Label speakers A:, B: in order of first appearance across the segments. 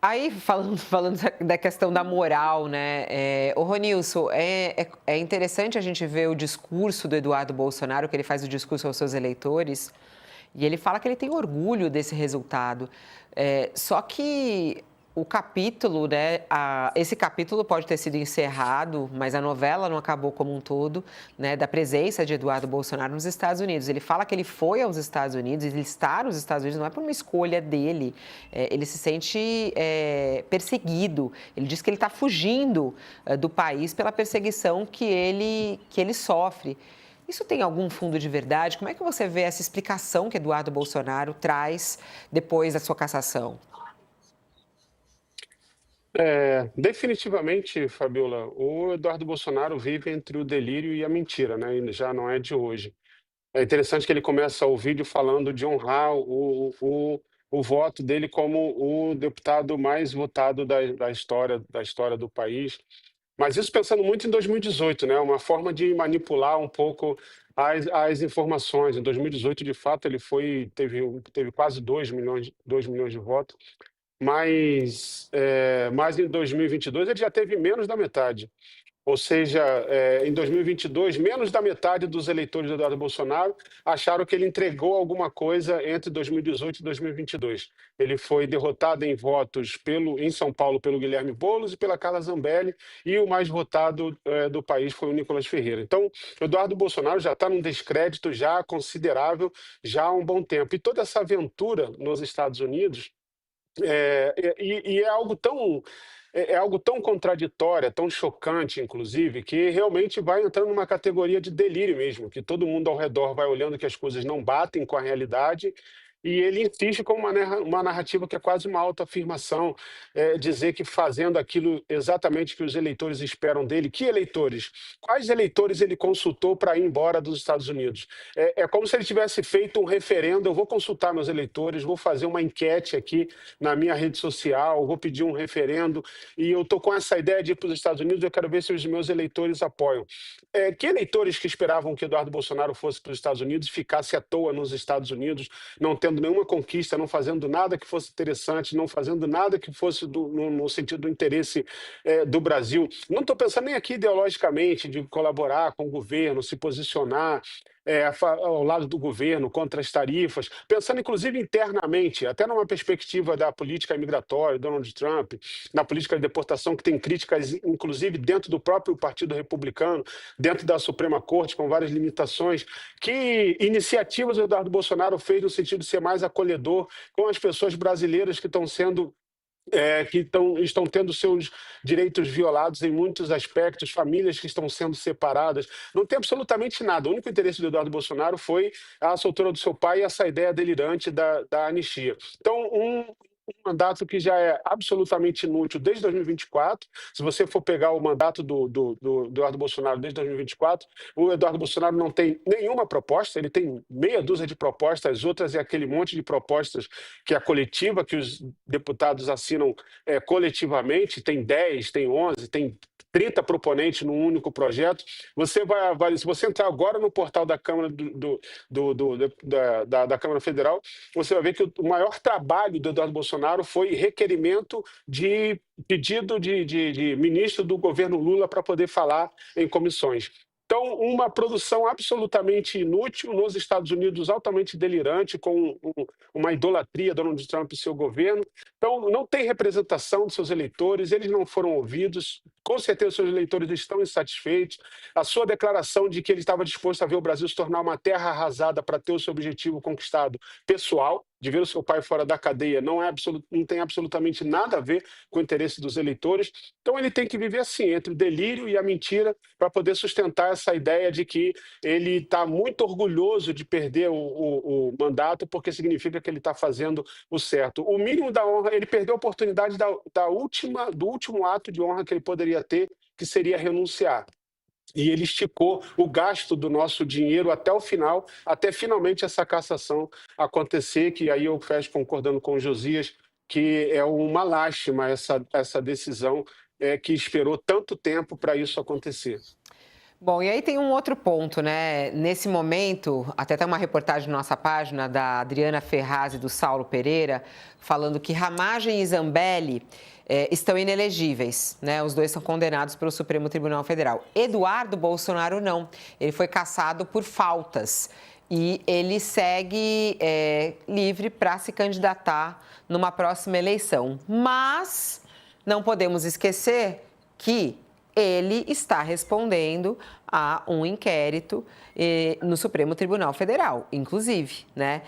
A: Aí, falando da questão da moral, né? Ô Ronilson, é interessante a gente ver o discurso do Eduardo Bolsonaro, que ele faz o discurso aos seus eleitores, e ele fala que ele tem orgulho desse resultado. Só que o capítulo, né? Esse capítulo pode ter sido encerrado, mas a novela não acabou como um todo, né? Da presença de Eduardo Bolsonaro nos Estados Unidos. Ele fala que ele foi aos Estados Unidos, ele está nos Estados Unidos não é por uma escolha dele. Ele se sente perseguido. Ele diz que ele está fugindo do país pela perseguição que ele sofre. Isso tem algum fundo de verdade? Como é que você vê essa explicação que Eduardo Bolsonaro traz depois da sua cassação?
B: Definitivamente, Fabiola, o Eduardo Bolsonaro vive entre o delírio e a mentira, né? E já não é de hoje. É interessante que ele começa o vídeo falando de honrar o voto dele como o deputado mais votado da história do país. Mas isso pensando muito em 2018, né? Uma forma de manipular um pouco as informações. Em 2018, de fato, ele teve quase 2 milhões de votos. Mas em 2022 ele já teve menos da metade. Ou seja, em 2022, menos da metade dos eleitores do Eduardo Bolsonaro acharam que ele entregou alguma coisa entre 2018 e 2022. Ele foi derrotado em votos em São Paulo pelo Guilherme Boulos e pela Carla Zambelli, e o mais votado do país foi o Nicolas Ferreira. Então, o Eduardo Bolsonaro já está num descrédito já considerável, já há um bom tempo. E toda essa aventura nos Estados Unidos é algo tão contraditório, tão chocante, inclusive, que realmente vai entrando numa categoria de delírio mesmo, que todo mundo ao redor vai olhando que as coisas não batem com a realidade, e ele insiste com uma narrativa que é quase uma autoafirmação, dizer que fazendo aquilo exatamente que os eleitores esperam dele. Que eleitores? Quais eleitores ele consultou para ir embora dos Estados Unidos? É como se ele tivesse feito um referendo: eu vou consultar meus eleitores, vou fazer uma enquete aqui na minha rede social, vou pedir um referendo, e eu estou com essa ideia de ir para os Estados Unidos, eu quero ver se os meus eleitores apoiam. Que eleitores que esperavam que Eduardo Bolsonaro fosse para os Estados Unidos, ficasse à toa nos Estados Unidos, não tendo nenhuma conquista, não fazendo nada que fosse interessante, não fazendo nada que fosse no sentido do interesse do Brasil? Não estou pensando nem aqui ideologicamente de colaborar com o governo, se posicionar ao lado do governo contra as tarifas, pensando inclusive internamente, até numa perspectiva da política migratória, Donald Trump, na política de deportação, que tem críticas, inclusive dentro do próprio Partido Republicano, dentro da Suprema Corte, com várias limitações. Que iniciativas o Eduardo Bolsonaro fez no sentido de ser mais acolhedor com as pessoas brasileiras que estão tendo seus direitos violados em muitos aspectos, famílias que estão sendo separadas? Não tem absolutamente nada. O único interesse do Eduardo Bolsonaro foi a soltura do seu pai e essa ideia delirante da anistia. Então, um mandato que já é absolutamente inútil desde 2024. Se você for pegar o mandato do Eduardo Bolsonaro desde 2024, o Eduardo Bolsonaro não tem nenhuma proposta, ele tem meia dúzia de propostas, as outras é aquele monte de propostas que é a coletiva, que os deputados assinam coletivamente, tem 10, tem 11, tem 30 proponentes num único projeto. Se você entrar agora no portal da Câmara da Câmara Federal, você vai ver que o maior trabalho do Eduardo Bolsonaro foi requerimento de pedido de ministro do governo Lula para poder falar em comissões. Então, uma produção absolutamente inútil nos Estados Unidos, altamente delirante, com uma idolatria a Donald Trump e seu governo. Então, não tem representação dos seus eleitores, eles não foram ouvidos. Com certeza, seus eleitores estão insatisfeitos. A sua declaração de que ele estava disposto a ver o Brasil se tornar uma terra arrasada para ter o seu objetivo conquistado pessoal, de ver o seu pai fora da cadeia, não tem absolutamente nada a ver com o interesse dos eleitores. Então, ele tem que viver assim, entre o delírio e a mentira, para poder sustentar essa ideia de que ele está muito orgulhoso de perder o mandato, porque significa que ele está fazendo o certo. O mínimo da honra, ele perdeu a oportunidade do último ato de honra que ele poderia ter, que seria renunciar. E ele esticou o gasto do nosso dinheiro até o final, até finalmente essa cassação acontecer, que aí eu fecho concordando com o Josias, que é uma lástima essa decisão que esperou tanto tempo para isso acontecer.
A: Bom, e aí tem um outro ponto, né? Nesse momento, até tem uma reportagem na nossa página da Adriana Ferraz e do Saulo Pereira, falando que Ramagem e Zambelli estão inelegíveis, né? Os dois são condenados pelo Supremo Tribunal Federal. Eduardo Bolsonaro não. Ele foi cassado por faltas e ele segue livre para se candidatar numa próxima eleição. Mas não podemos esquecer que ele está respondendo a um inquérito no Supremo Tribunal Federal, inclusive, né?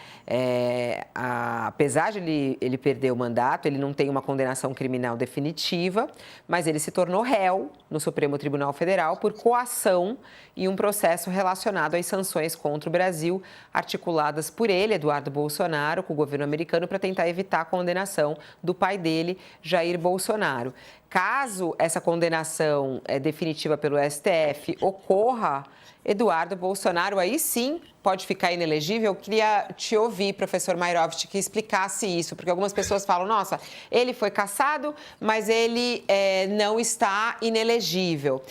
A: Apesar de ele perder o mandato, ele não tem uma condenação criminal definitiva, mas ele se tornou réu no Supremo Tribunal Federal por coação e um processo relacionado às sanções contra o Brasil, articuladas por ele, Eduardo Bolsonaro, com o governo americano, para tentar evitar a condenação do pai dele, Jair Bolsonaro. Caso essa condenação definitiva pelo STF ocorra, Eduardo Bolsonaro aí sim pode ficar inelegível. Eu queria te ouvir, professor Mairovitch, que explicasse isso, porque algumas pessoas falam, nossa, ele foi cassado, mas ele não está inelegível.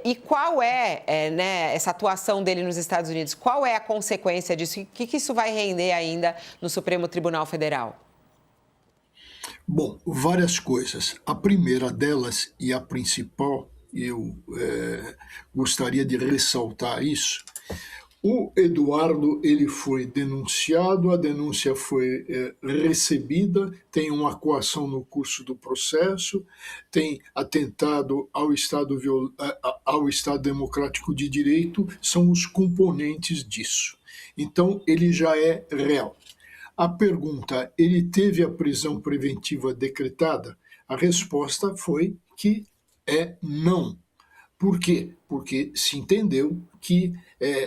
A: E qual né, essa atuação dele nos Estados Unidos? Qual é a consequência disso? O que isso vai render ainda no Supremo Tribunal Federal?
C: Bom, várias coisas. A primeira delas, e a principal, eu gostaria de ressaltar isso. O Eduardo, ele foi denunciado, a denúncia foi recebida, tem uma coação no curso do processo, tem atentado ao Estado Democrático de Direito, são os componentes disso. Então, ele já é réu. A pergunta, ele teve a prisão preventiva decretada? A resposta foi que não. Por quê? Porque se entendeu que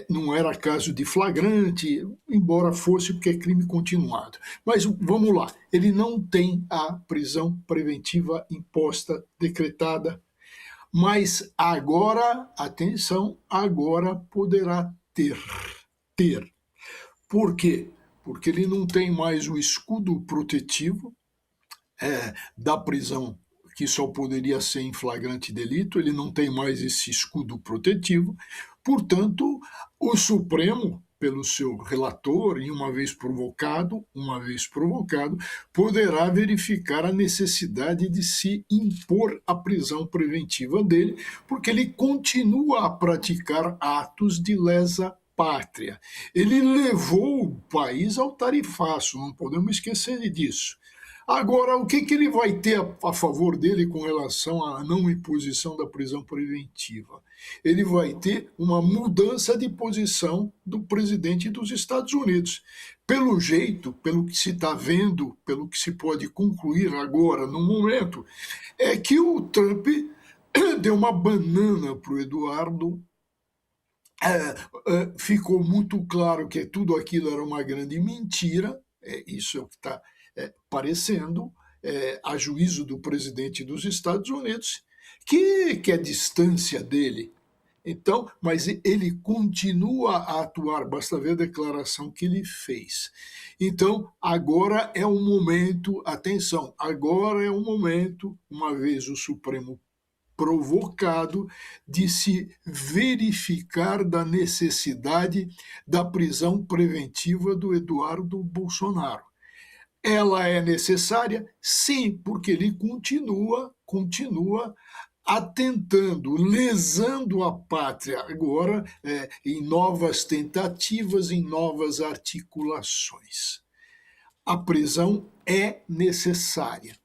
C: não era caso de flagrante, embora fosse porque é crime continuado. Mas vamos lá, ele não tem a prisão preventiva imposta, decretada, mas agora, atenção, agora poderá ter. Por quê? Porque ele não tem mais o escudo protetivo da prisão, que só poderia ser em flagrante delito, ele não tem mais esse escudo protetivo, portanto, o Supremo, pelo seu relator, e uma vez provocado, poderá verificar a necessidade de se impor a prisão preventiva dele, porque ele continua a praticar atos de lesa pátria. Ele levou o país ao tarifaço, não podemos esquecer disso. Agora, o que ele vai ter a favor dele com relação à não imposição da prisão preventiva? Ele vai ter uma mudança de posição do presidente dos Estados Unidos. Pelo jeito, pelo que se está vendo, pelo que se pode concluir agora, no momento, é que o Trump deu uma banana para o Eduardo. Ficou muito claro que tudo aquilo era uma grande mentira, isso é o que está parecendo, a juízo do presidente dos Estados Unidos, que a distância dele. Então, mas ele continua a atuar, basta ver a declaração que ele fez. Então, agora é o momento, atenção, agora é o momento, uma vez o Supremo provocado, de se verificar da necessidade da prisão preventiva do Eduardo Bolsonaro. Ela é necessária? Sim, porque ele continua atentando, lesando a pátria, agora em novas tentativas, em novas articulações. A prisão é necessária.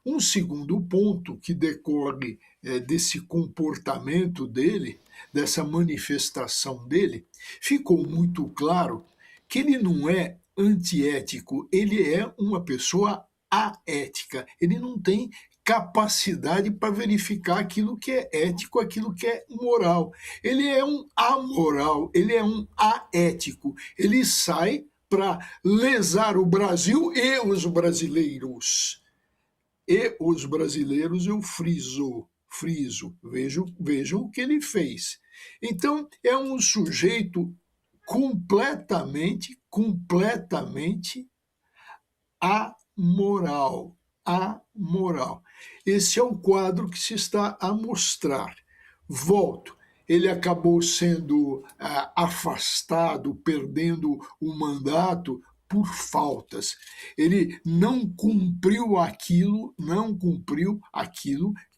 C: Um segundo ponto que decorre desse comportamento dele, dessa manifestação dele, ficou muito claro que ele não é antiético, ele é uma pessoa aética, ele não tem capacidade para verificar aquilo que é ético, aquilo que é moral. Ele é um amoral, ele é um aético, ele sai para lesar o Brasil e os brasileiros. E os brasileiros eu friso, vejam o que ele fez. Então, é um sujeito completamente amoral. Esse é o quadro que se está a mostrar. Volto. ele acabou sendo afastado, perdendo o mandato por faltas. Ele não cumpriu aquilo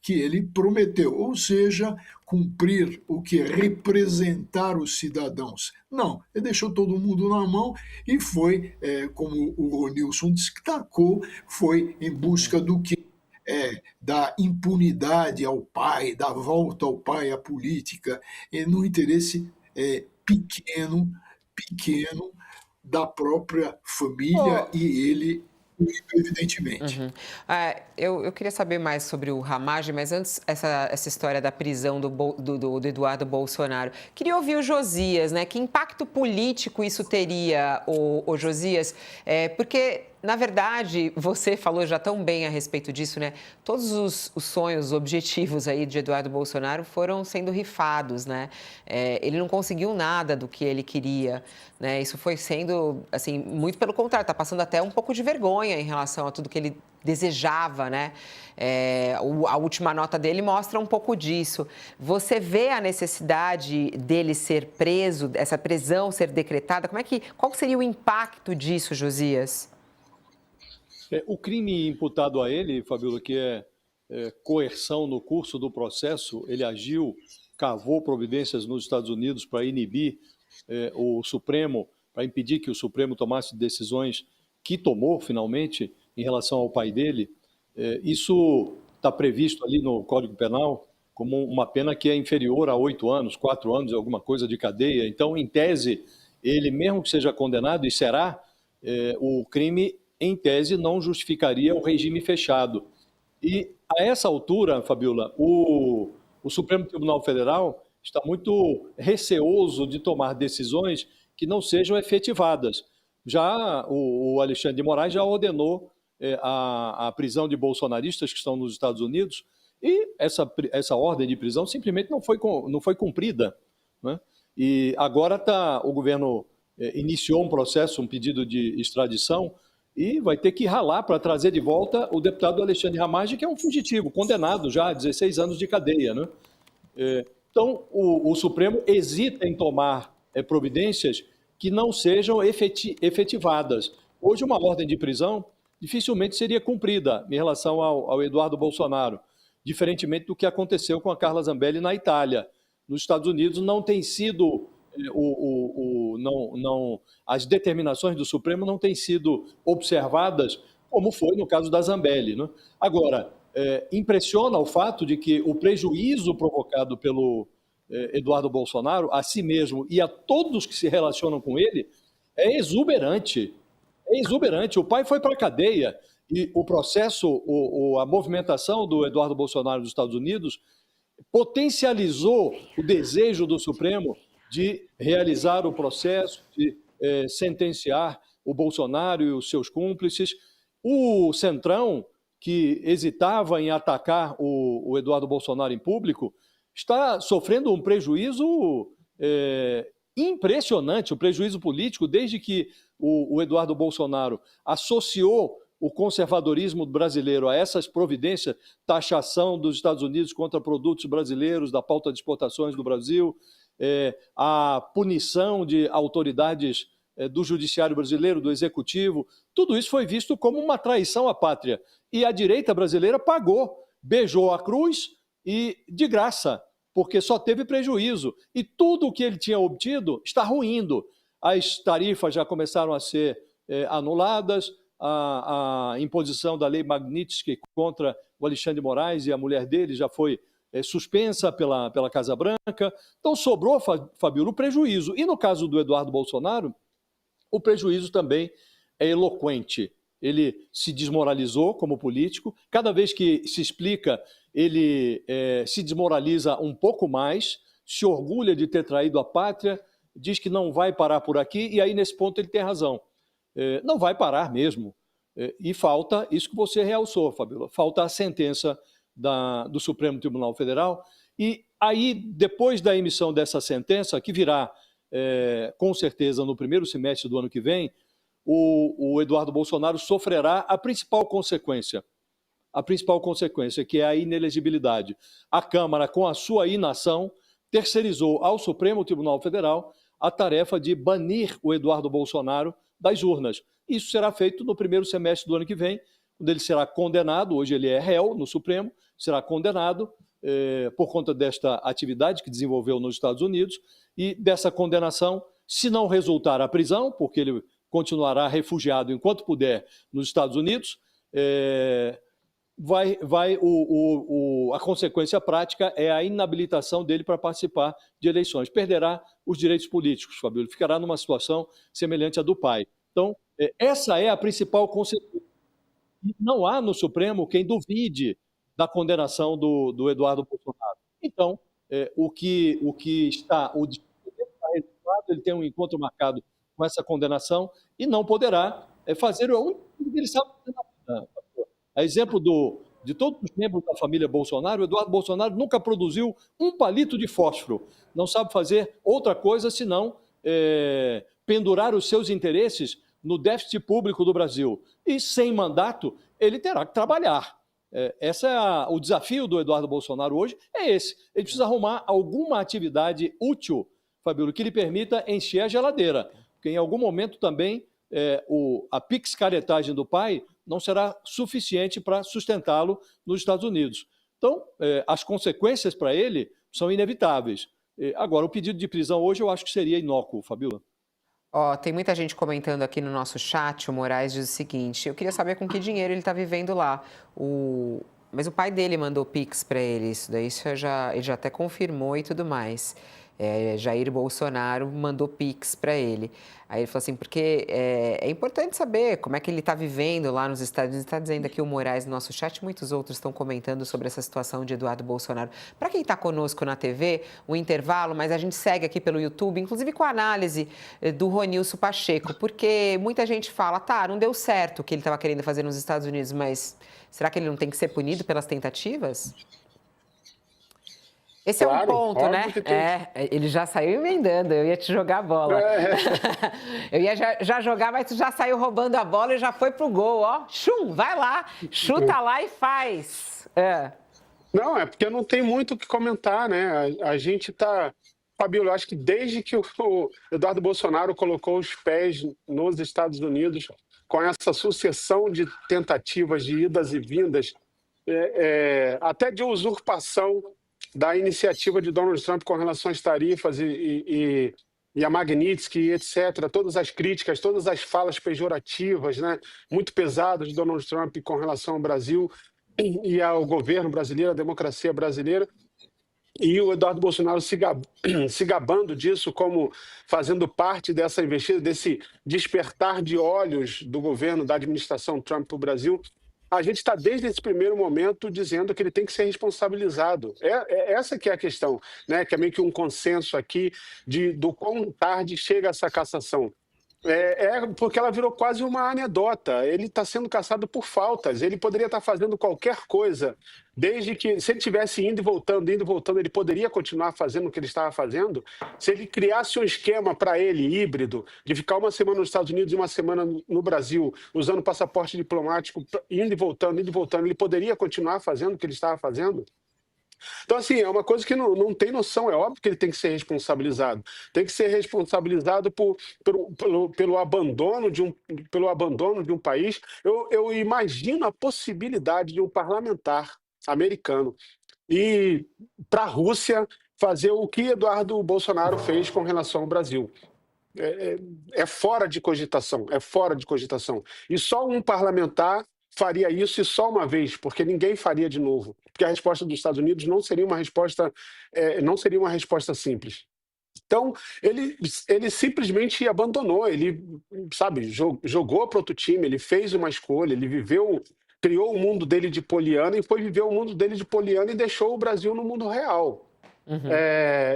C: que ele prometeu, ou seja, cumprir o que é representar os cidadãos. Não, ele deixou todo mundo na mão e foi, como o Ronilson destacou, foi em busca do que da impunidade ao pai, da volta ao pai à política, no interesse pequeno da própria família
A: Ô,
C: e ele, evidentemente.
A: uhum. Eu queria saber mais sobre o Ramagem, mas antes, essa história da prisão do Eduardo Bolsonaro. Queria ouvir o Josias, né? Que impacto político isso teria, o Josias? Porque, na verdade, você falou já tão bem a respeito disso, né? Todos os sonhos, os objetivos aí de Eduardo Bolsonaro foram sendo rifados, né? Ele não conseguiu nada do que ele queria, né? Isso foi sendo, assim, muito pelo contrário, está passando até um pouco de vergonha em relação a tudo que ele desejava, né? A última nota dele mostra um pouco disso. Você vê a necessidade dele ser preso, essa prisão ser decretada? Qual seria o impacto disso, Josias?
D: O crime imputado a ele, Fabíola, que é coerção no curso do processo, ele agiu, cavou providências nos Estados Unidos para inibir o Supremo, para impedir que o Supremo tomasse decisões que tomou, finalmente, em relação ao pai dele. Isso está previsto ali no Código Penal como uma pena que é inferior a 8 anos, 4 anos, alguma coisa de cadeia. Então, em tese, ele, mesmo que seja condenado, e será, o crime, em tese, não justificaria o regime fechado. E, a essa altura, Fabíola, o Supremo Tribunal Federal está muito receoso de tomar decisões que não sejam efetivadas. Já o Alexandre de Moraes já ordenou a prisão de bolsonaristas que estão nos Estados Unidos e essa ordem de prisão simplesmente não foi cumprida, né? E agora o governo iniciou um processo, um pedido de extradição e vai ter que ralar para trazer de volta o deputado Alexandre Ramagem, que é um fugitivo, condenado já a 16 anos de cadeia, né? Então, o Supremo hesita em tomar providências que não sejam efetivadas. Hoje, uma ordem de prisão dificilmente seria cumprida em relação ao Eduardo Bolsonaro, diferentemente do que aconteceu com a Carla Zambelli na Itália. Nos Estados Unidos não tem sido as determinações do Supremo não têm sido observadas, como foi no caso da Zambelli, né? Agora, impressiona o fato de que o prejuízo provocado pelo Eduardo Bolsonaro a si mesmo e a todos que se relacionam com ele é exuberante. É exuberante. O pai foi para a cadeia e o processo, a movimentação do Eduardo Bolsonaro nos Estados Unidos potencializou o desejo do Supremo de realizar o processo, de sentenciar o Bolsonaro e os seus cúmplices. O Centrão, que hesitava em atacar o Eduardo Bolsonaro em público, está sofrendo um prejuízo impressionante, um prejuízo político, desde que o Eduardo Bolsonaro associou o conservadorismo brasileiro a essas providências, taxação dos Estados Unidos contra produtos brasileiros, da pauta de exportações do Brasil, a punição de autoridades do judiciário brasileiro, do executivo, tudo isso foi visto como uma traição à pátria. E a direita brasileira pagou, beijou a cruz e de graça, porque só teve prejuízo. E tudo o que ele tinha obtido está ruindo. As tarifas já começaram a ser anuladas, a imposição da lei Magnitsky contra o Alexandre de Moraes e a mulher dele já foi suspensa pela Casa Branca. Então sobrou, Fabíola, o prejuízo. E no caso do Eduardo Bolsonaro, o prejuízo também é eloquente. Ele se desmoralizou como político. Cada vez que se explica, ele se desmoraliza um pouco mais, se orgulha de ter traído a pátria, diz que não vai parar por aqui, e aí nesse ponto ele tem razão. Não vai parar mesmo. E falta isso que você realçou, Fabíola, falta a sentença do Supremo Tribunal Federal. E aí, depois da emissão dessa sentença, que virá com certeza no primeiro semestre do ano que vem, o Eduardo Bolsonaro sofrerá a principal consequência, que é a inelegibilidade. A Câmara, com a sua inação, terceirizou ao Supremo Tribunal Federal a tarefa de banir o Eduardo Bolsonaro das urnas. Isso será feito no primeiro semestre do ano que vem, quando ele será condenado, hoje ele é réu no Supremo, será condenado por conta desta atividade que desenvolveu nos Estados Unidos, e dessa condenação, se não resultar a prisão, porque ele continuará refugiado enquanto puder nos Estados Unidos, a consequência prática é a inabilitação dele para participar de eleições. Perderá os direitos políticos, Fabíola, ficará numa situação semelhante à do pai. Então, essa é a principal consequência. E não há no Supremo quem duvide da condenação do Eduardo Bolsonaro. Então, o está registrado, ele tem um encontro marcado com essa condenação e não poderá fazer o único que ele sabe fazer na vida. A exemplo de todos os membros da família Bolsonaro, o Eduardo Bolsonaro nunca produziu um palito de fósforo. Não sabe fazer outra coisa senão pendurar os seus interesses no déficit público do Brasil. E sem mandato, ele terá que trabalhar. O desafio do Eduardo Bolsonaro hoje é esse. Ele precisa arrumar alguma atividade útil, Fabíola, que lhe permita encher a geladeira. Porque em algum momento também a picaretagem do pai não será suficiente para sustentá-lo nos Estados Unidos. Então, as consequências para ele são inevitáveis. Agora, o pedido de prisão hoje eu acho que seria inócuo, Fabíola.
A: Tem muita gente comentando aqui no nosso chat. O Moraes diz o seguinte: eu queria saber com que dinheiro ele está vivendo lá. Mas o pai dele mandou Pix para ele, isso daí ele já até confirmou e tudo mais. Jair Bolsonaro mandou Pix para ele. Aí ele falou assim, porque é importante saber como é que ele está vivendo lá nos Estados Unidos. Está dizendo aqui o Moraes no nosso chat, muitos outros estão comentando sobre essa situação de Eduardo Bolsonaro. Para quem está conosco na TV, um intervalo, mas a gente segue aqui pelo YouTube, inclusive com a análise do Ronilson Pacheco, porque muita gente fala, não deu certo o que ele estava querendo fazer nos Estados Unidos, mas será que ele não tem que ser punido pelas tentativas? Esse
B: Claro,
A: é um ponto, né? Ele já saiu emendando, eu ia te jogar a bola. Eu ia já jogar, mas tu já saiu roubando a bola e já foi pro gol, ó. Chum, vai lá, chuta lá e faz.
B: Não, é porque não tem muito o que comentar, né? A gente tá... Fabíola, eu acho que desde que o Eduardo Bolsonaro colocou os pés nos Estados Unidos, com essa sucessão de tentativas de idas e vindas, até de usurpação da iniciativa de Donald Trump com relação às tarifas e a Magnitsky, etc., todas as críticas, todas as falas pejorativas, né, muito pesadas de Donald Trump com relação ao Brasil e ao governo brasileiro, à democracia brasileira, e o Eduardo Bolsonaro se gabando disso como fazendo parte dessa investida, desse despertar de olhos do governo, da administração Trump para o Brasil. A gente está desde esse primeiro momento dizendo que ele tem que ser responsabilizado. Essa que é a questão, né? Que é meio que um consenso aqui do quão tarde chega essa cassação. Porque ela virou quase uma anedota. Ele está sendo cassado por faltas. Ele poderia estar fazendo qualquer coisa, desde que, se ele estivesse indo e voltando, ele poderia continuar fazendo o que ele estava fazendo. Se ele criasse um esquema para ele, híbrido, de ficar uma semana nos Estados Unidos e uma semana no Brasil, usando passaporte diplomático, indo e voltando, ele poderia continuar fazendo o que ele estava fazendo. Então, assim, é uma coisa que não tem noção. É óbvio que ele tem que ser responsabilizado. Tem que ser responsabilizado pelo abandono de um país. Eu imagino a possibilidade de um parlamentar americano ir para a Rússia fazer o que Eduardo Bolsonaro fez com relação ao Brasil. É fora de cogitação, E só um parlamentar faria isso, e só uma vez, porque ninguém faria de novo. Porque a resposta dos Estados Unidos não seria uma resposta simples. Então, ele simplesmente abandonou, ele, jogou para outro time, ele fez uma escolha, ele criou o mundo dele de poliana e foi viver o mundo dele de poliana e deixou o Brasil no mundo real.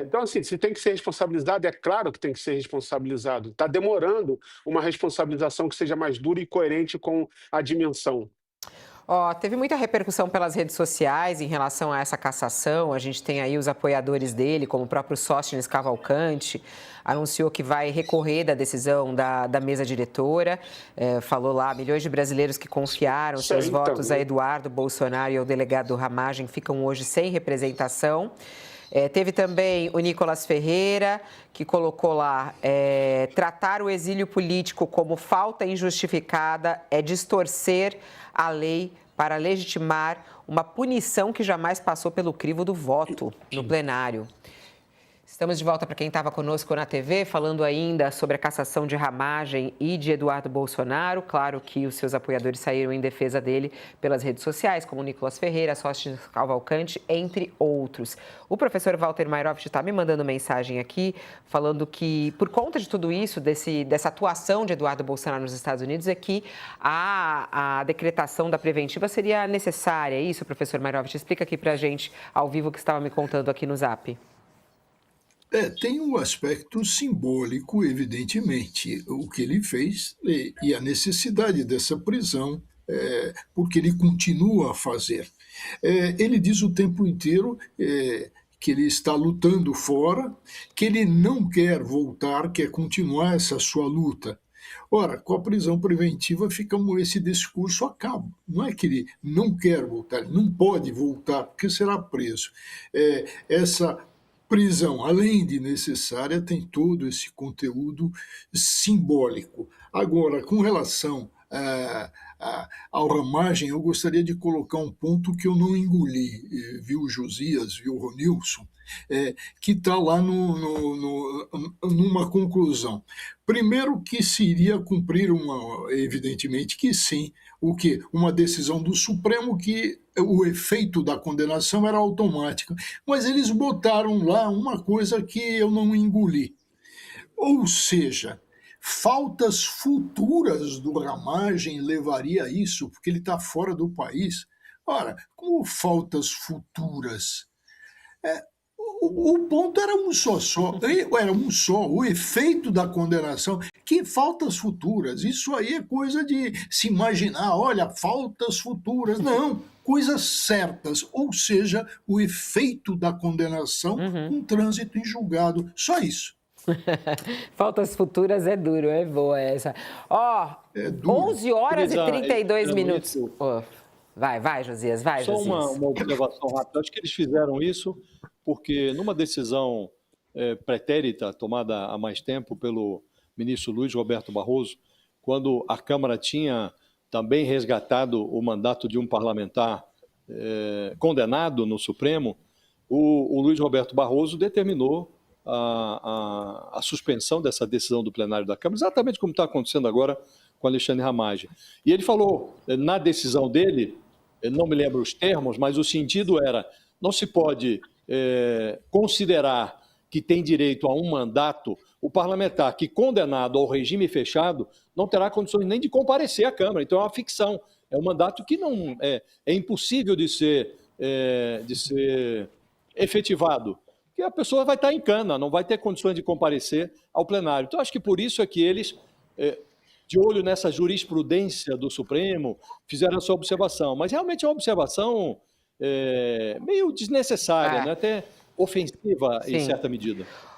B: Então, assim, se tem que ser responsabilizado, é claro que tem que ser responsabilizado. Está demorando uma responsabilização que seja mais dura e coerente com a dimensão.
A: Teve muita repercussão pelas redes sociais em relação a essa cassação. A gente tem aí os apoiadores dele, como o próprio Sóstenes Cavalcante, anunciou que vai recorrer da decisão da mesa diretora. Falou lá, milhões de brasileiros que confiaram seus votos a Eduardo Bolsonaro e ao delegado Ramagem ficam hoje sem representação. Teve também o Nicolas Ferreira, que colocou lá, tratar o exílio político como falta injustificada é distorcer a lei para legitimar uma punição que jamais passou pelo crivo do voto no plenário. Estamos de volta para quem estava conosco na TV, falando ainda sobre a cassação de Ramagem e de Eduardo Bolsonaro. Claro que os seus apoiadores saíram em defesa dele pelas redes sociais, como Nicolas Ferreira, Sóstenes Cavalcante, entre outros. O professor Walter Mairovich está me mandando mensagem aqui, falando que, por conta de tudo isso, dessa atuação de Eduardo Bolsonaro nos Estados Unidos, é que a decretação da preventiva seria necessária. É isso, professor Mairovich? Explica aqui para a gente, ao vivo, o que estava me contando aqui no Zap.
C: Tem um aspecto simbólico, evidentemente, o que ele fez e a necessidade dessa prisão, porque ele continua a fazer. Ele diz o tempo inteiro que ele está lutando fora, que ele não quer voltar, quer continuar essa sua luta. Ora, com a prisão preventiva fica esse discurso a cabo. Não é que ele não quer voltar, ele não pode voltar, porque será preso. Essa prisão, além de necessária, tem todo esse conteúdo simbólico. Agora, com relação ao Ramagem, eu gostaria de colocar um ponto que eu não engoli, viu, Josias, viu, Ronilson, que está lá numa conclusão. Primeiro que se iria cumprir evidentemente que sim, o quê? Uma decisão do Supremo que o efeito da condenação era automático, mas eles botaram lá uma coisa que eu não engoli. Ou seja, faltas futuras do Ramagem levaria a isso, porque ele está fora do país. Ora, como faltas futuras? O ponto era um só, o efeito da condenação. Que faltas futuras? Isso aí é coisa de se imaginar, olha, faltas futuras. Não, coisas certas, ou seja, o efeito da condenação com trânsito em julgado, só isso.
A: Faltas futuras é duro, é boa essa. 11 horas e 32 minutos. Vai, Josias, vai,
D: Só
A: Josias.
D: uma observação rápida. Acho que eles fizeram isso porque numa decisão pretérita, tomada há mais tempo pelo ministro Luiz Roberto Barroso, quando a Câmara tinha também resgatado o mandato de um parlamentar condenado no Supremo, o Luiz Roberto Barroso determinou a suspensão dessa decisão do plenário da Câmara, exatamente como está acontecendo agora com Alexandre Ramagem. E ele falou, na decisão dele, não me lembro os termos, mas o sentido era, não se pode considerar que tem direito a um mandato, o parlamentar que, condenado ao regime fechado, não terá condições nem de comparecer à Câmara. Então é uma ficção, é um mandato que não é impossível de ser efetivado, porque a pessoa vai estar em cana, não vai ter condições de comparecer ao plenário. Então acho que por isso é que eles, de olho nessa jurisprudência do Supremo, fizeram essa observação. Mas realmente é uma observação meio desnecessária, né? Até ofensiva em certa medida.